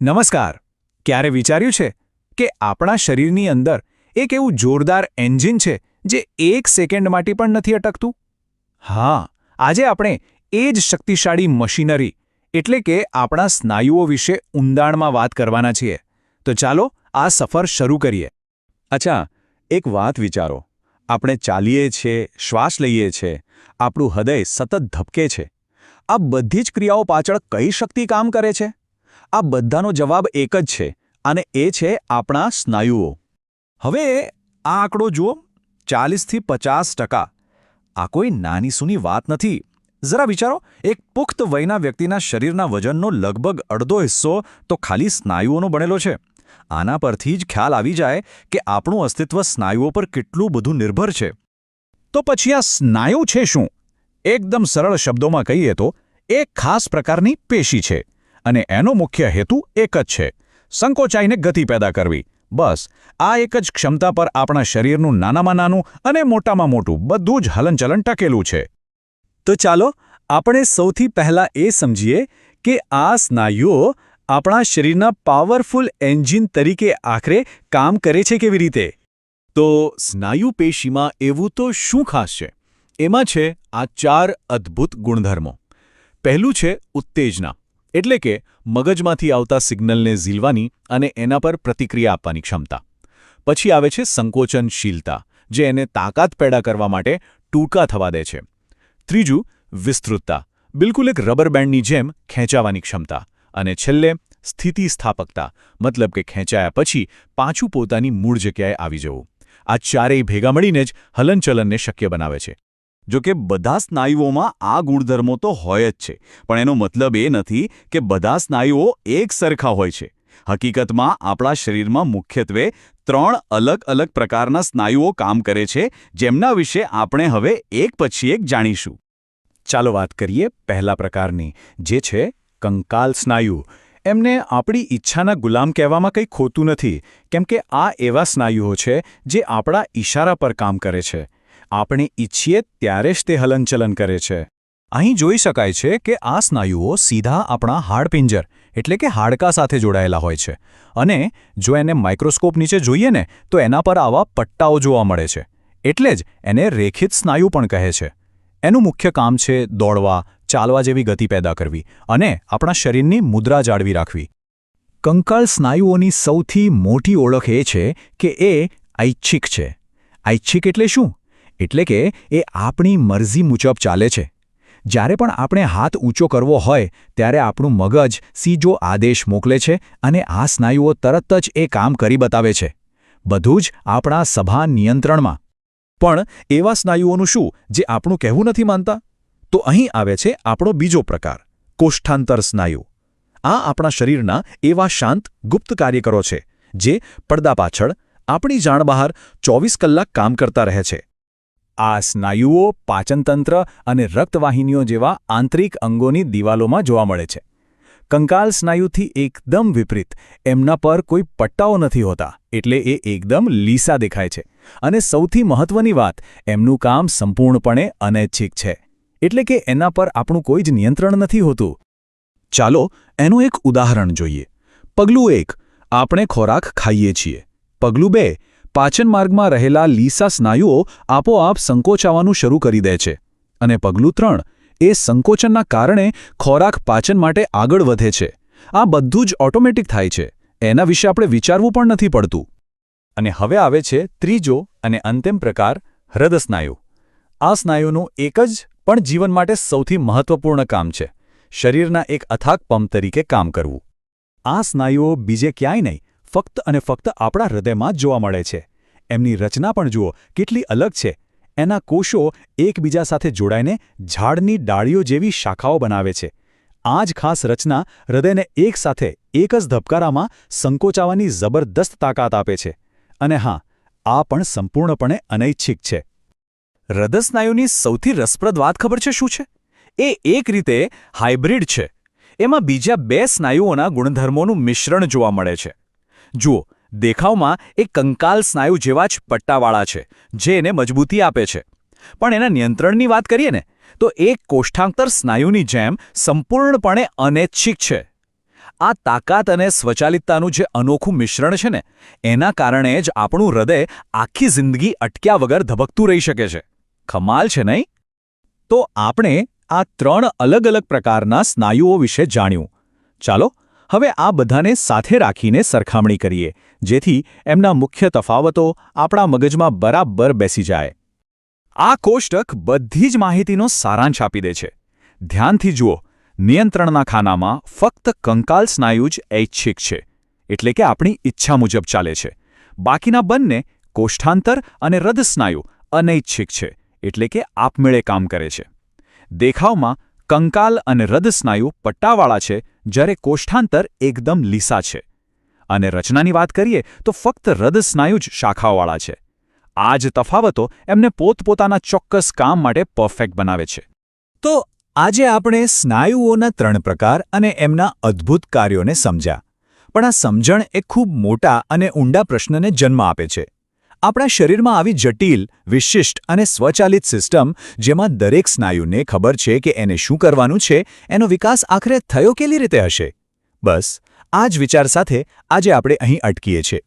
નમસ્કાર. ક્યારે વિચાર્યું છે કે આપણા શરીરની અંદર એક એવું જોરદાર એન્જિન છે જે એક સેકન્ડ માટે પણ નથી અટકતું? હા, આજે આપણે એ જ શક્તિશાળી મશીનરી એટલે કે આપણા સ્નાયુઓ વિશે ઊંડાણમાં વાત કરવાના છીએ. તો ચાલો આ સફર શરૂ કરીએ. અચ્છા, એક વાત વિચારો. આપણે ચાલીએ છીએ, શ્વાસ લઈએ છીએ, આપણું હૃદય સતત ધબકે છે. આ બધી જ ક્રિયાઓ પાછળ કઈ શક્તિ કામ કરે છે? આ બધાનો જવાબ એક જ છે, અને એ છે આપણા સ્નાયુઓ. હવે આ આંકડો જુઓ, 40થી 50%. આ કોઈ નાની સૂની વાત નથી. જરા વિચારો, એક પુખ્ત વયના વ્યક્તિના શરીરના વજનનો લગભગ અડધો હિસ્સો તો ખાલી સ્નાયુઓનો બનેલો છે. આના પરથી જ ખ્યાલ આવી જાય કે આપણું અસ્તિત્વ સ્નાયુઓ પર કેટલું બધું નિર્ભર છે. તો પછી આ સ્નાયુ છે શું? એકદમ સરળ શબ્દોમાં કહીએ તો એક ખાસ પ્રકારની પેશી છે, અને એનો મુખ્ય હેતુ એક જ છે: સંકોચાઈને ગતિ પેદા કરવી. બસ આ એક જ ક્ષમતા પર આપણા શરીરનું નાનામાં નાનું અને મોટામાં મોટું બધું જ હલનચલન ટકેલું છે. તો ચાલો આપણે સૌથી પહેલાં એ સમજીએ કે આ સ્નાયુઓ આપણા શરીરના પાવરફુલ એન્જિન તરીકે આખરે કામ કરે છે કેવી રીતે. તો સ્નાયુ પેશીમાં એવું તો શું ખાસ છે? એમાં છે આ 4 અદ્ભુત ગુણધર્મો. પહેલું છે ઉત્તેજના, એટલે કે મગજમાંથી આવતા સિગ્નલને ઝીલવાની અને એના પર પ્રતિક્રિયા આપવાની ક્ષમતા. પછી આવે છે સંકોચનશીલતા, જે એને તાકાત પેદા કરવા માટે ટૂંકા થવા દે છે. ત્રીજું વિસ્તૃતતા, બિલકુલ એક રબર બેન્ડની જેમ ખેંચાવાની ક્ષમતા. અને છેલ્લે સ્થિતિસ્થાપકતા, મતલબ કે ખેંચાયા પછી પાછું પોતાની મૂળ જગ્યાએ આવી જવું. આ ચારેય ભેગા મળીને જ હલનચલનને શક્ય બનાવે છે. જો કે બધા સ્નાયુઓમાં આ ગુણધર્મો તો હોય જ છે, પણ એનો મતલબ એ નથી કે બધા સ્નાયુઓ એક સરખા હોય છે. હકીકતમાં આપણા શરીરમાં મુખ્યત્વે 3 અલગ અલગ પ્રકારના સ્નાયુઓ કામ કરે છે, જેમના વિશે આપણે હવે એક પછી એક જાણીશું. ચાલો વાત કરીએ પહેલા પ્રકારની, જે છે કંકાલ સ્નાયુ. એમને આપણી ઈચ્છાના ગુલામ કહેવામાં કંઈ ખોટું નથી, કેમ કે આ એવા સ્નાયુઓ છે જે આપણા ઈશારા પર કામ કરે છે. આપણે ઈચ્છીએ ત્યારે જ તે હલનચલન કરે છે. અહીં જોઈ શકાય છે કે આ સ્નાયુઓ સીધા આપણા હાડપિંજર એટલે કે હાડકાં સાથે જોડાયેલા હોય છે, અને જો એને માઇક્રોસ્કોપ નીચે જોઈએ ને તો એના પર આવા પટ્ટાઓ જોવા મળે છે. એટલે જ એને રેખિત સ્નાયુ પણ કહે છે. એનું મુખ્ય કામ છે દોડવા, ચાલવા જેવી ગતિ પેદા કરવી અને આપણા શરીરની મુદ્રા જાળવી રાખવી. કંકાલ સ્નાયુઓની સૌથી મોટી ઓળખ એ છે કે એ ઐચ્છિક છે. ઐચ્છિક એટલે શું? એટલે કે એ આપણી મરજી મુજબ ચાલે છે. જ્યારે પણ આપણે હાથ ઊંચો કરવો હોય ત્યારે આપણું મગજ સીધો આદેશ મોકલે છે, અને આ સ્નાયુઓ તરત જ એ કામ કરી બતાવે છે. બધું જ આપણા સભાન નિયંત્રણમાં. પણ એવા સ્નાયુઓનું શું જે આપણું કહેવું નથી માનતા? તો અહીં આવે છે આપણો બીજો પ્રકાર, કોષ્ઠાંતર સ્નાયુ. આ આપણા શરીરના એવા શાંત, ગુપ્ત કાર્યકરો છે જે પડદા પાછળ આપણી જાણ બહાર 24 કલાક કામ કરતા રહે છે. આ સ્નાયુઓ પાચનતંત્ર અને રક્તવાહિનીઓ જેવા આંતરિક અંગોની દિવાલોમાં જોવા મળે છે. કંકાલ સ્નાયુથી એકદમ વિપરીત, એમના પર કોઈ પટ્ટાઓ નથી હોતા, એટલે એ એકદમ લીસા દેખાય છે. અને સૌથી મહત્વની વાત, એમનું કામ સંપૂર્ણપણે અનૈચ્છિક છે, એટલે કે એના પર આપણું કોઈ જ નિયંત્રણ નથી હોતું. ચાલો એનું એક ઉદાહરણ જોઈએ. પગલું 1, આપણે ખોરાક ખાઈએ છીએ. પગલું 2, પાચન માર્ગમાં રહેલા લીસા સ્નાયુઓ આપોઆપ સંકોચાવાનું શરૂ કરી દે છે. અને પગલું 3, એ સંકોચનના કારણે ખોરાક પાચન માટે આગળ વધે છે. આ બધું જ ઓટોમેટિક થાય છે. એના વિશે આપણે વિચારવું પણ નથી પડતું. અને હવે આવે છે ત્રીજો અને અંતિમ પ્રકાર, હૃદય. આ સ્નાયુનું એક જ પણ જીવન માટે સૌથી મહત્વપૂર્ણ કામ છે: શરીરના એક અથાગ પંપ તરીકે કામ કરવું. આ સ્નાયુઓ બીજે ક્યાંય નહીં, ફક્ત અને ફક્ત આપણા હૃદયમાં જ જોવા મળે છે. એમની રચના પણ જુઓ કેટલી અલગ છે. એના કોષો એકબીજા સાથે જોડાઈને ઝાડની ડાળીઓ જેવી શાખાઓ બનાવે છે. આ જ ખાસ રચના હૃદયને એકસાથે એક જ ધબકારામાં સંકોચાવાની જબરદસ્ત તાકાત આપે છે. અને હા, આ પણ સંપૂર્ણપણે અનૈચ્છિક છે. હૃદય સ્નાયુની સૌથી રસપ્રદ વાત ખબર છે શું છે? એ એક રીતે હાઇબ્રિડ છે. એમાં બીજા 2 સ્નાયુઓના ગુણધર્મોનું મિશ્રણ જોવા મળે છે. જુઓ, દેખાવમાં એ કંકાલ સ્નાયુ જેવા જ પટ્ટાવાળા છે, જે એને મજબૂતી આપે છે. પણ એના નિયંત્રણની વાત કરીએ ને તો એ કોષ્ઠાંતર સ્નાયુની જેમ સંપૂર્ણપણે અનૈચ્છિક છે. આ તાકાત અને સ્વચાલિતતાનું જે અનોખું મિશ્રણ છે ને એના કારણે જ આપણું હૃદય આખી જિંદગી અટક્યા વગર ધબકતું રહી શકે છે. કમાલ છે નહીં? તો આપણે આ 3 અલગ અલગ પ્રકારના સ્નાયુઓ વિશે જાણ્યું. ચાલો હવે આ બધાને સાથે રાખીને સરખામણી કરીએ જેથી એમના મુખ્ય તફાવતો આપણા મગજમાં બરાબર બેસી જાય. આ કોષ્ટક બધી જ માહિતીનો સારાંશ આપી દે છે. ધ્યાનથી જુઓ, નિયંત્રણના ખાનામાં ફક્ત કંકાલ સ્નાયુ જ ઐચ્છિક છે, એટલે કે આપણી ઈચ્છા મુજબ ચાલે છે. બાકીના બંને કોષ્ઠાંતર અને હૃદ સ્નાયુ અનૈચ્છિક છે, એટલે કે આપમેળે કામ કરે છે. દેખાવમાં કંકાલ અને હૃદ સ્નાયુ પટ્ટાવાળા છે, જ્યારે કોષ્ઠાંતર એકદમ લીસા છે. અને રચનાની વાત કરીએ તો ફક્ત હૃદ સ્નાયુ જ શાખાઓવાળા છે. આ જ તફાવતો એમને પોતપોતાના ચોક્કસ કામ માટે પરફેક્ટ બનાવે છે. તો આજે આપણે સ્નાયુઓના 3 પ્રકાર અને એમના અદ્ભુત કાર્યોને સમજ્યા. પણ આ સમજણ એક ખૂબ મોટા અને ઊંડા પ્રશ્નને જન્મ આપે છે. આપણા શરીરમાં આવી જટિલ, વિશિષ્ટ અને સ્વચાલિત સિસ્ટમ, જેમાં દરેક સ્નાયુને ખબર છે કે એને શું કરવાનું છે, એનો વિકાસ આખરે થયો કેવી રીતે હશે? બસ આ જ વિચાર સાથે આજે આપણે અહીં અટકીએ છીએ.